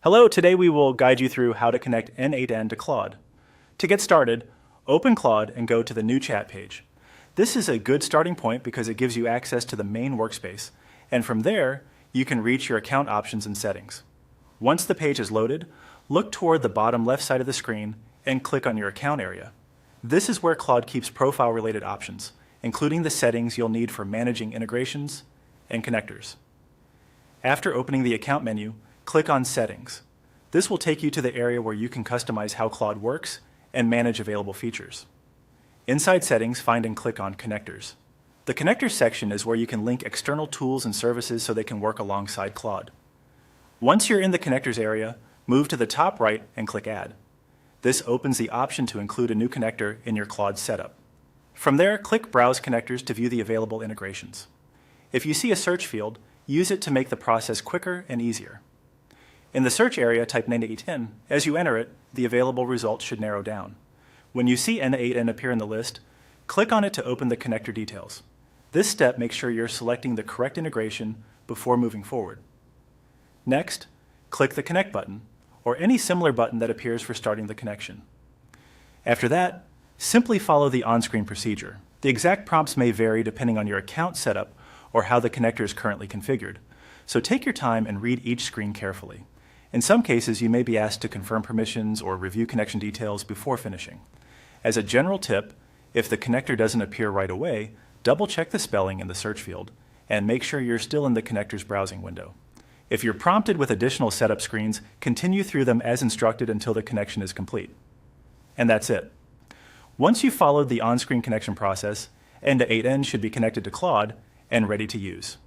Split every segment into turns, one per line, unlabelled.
Hello, today we will guide you through how to connect n8n to Claude. To get started, open Claude and go to the New Chat page. This is a good starting point because it gives you access to the main workspace, and from there, you can reach your account options and settings. Once the page is loaded, look toward the bottom left side of the screen and click on your account area. This is where Claude keeps profile-related options, including the settings you'll need for managing integrations and connectors. After opening the account menu, click on Settings. This will take you to the area where you can customize how Claude works and manage available features. Inside Settings, find and click on Connectors. The Connectors section is where you can link external tools and services so they can work alongside Claude. Once you're in the Connectors area, move to the top right and click Add. This opens the option to include a new connector in your Claude setup. From there, click Browse Connectors to view the available integrations. If you see a search field, use it to make the process quicker and easier. In the search area, type n8n. As you enter it, the available results should narrow down. When you see n8n appear in the list, click on it to open the connector details. This step makes sure you're selecting the correct integration before moving forward. Next, click the Connect button, or any similar button that appears for starting the connection. After that, simply follow the on-screen procedure. The exact prompts may vary depending on your account setup or how the connector is currently configured, so take your time and read each screen carefully. In some cases, you may be asked to confirm permissions or review connection details before finishing. As a general tip, if the connector doesn't appear right away, double-check the spelling in the search field and make sure you're still in the connector's browsing window. If you're prompted with additional setup screens, continue through them as instructed until the connection is complete. And that's it. Once you've followed the on-screen connection process, n8n should be connected to Claude and ready to use.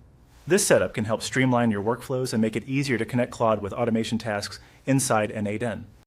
This setup can help streamline your workflows and make it easier to connect Claude with automation tasks inside n8n.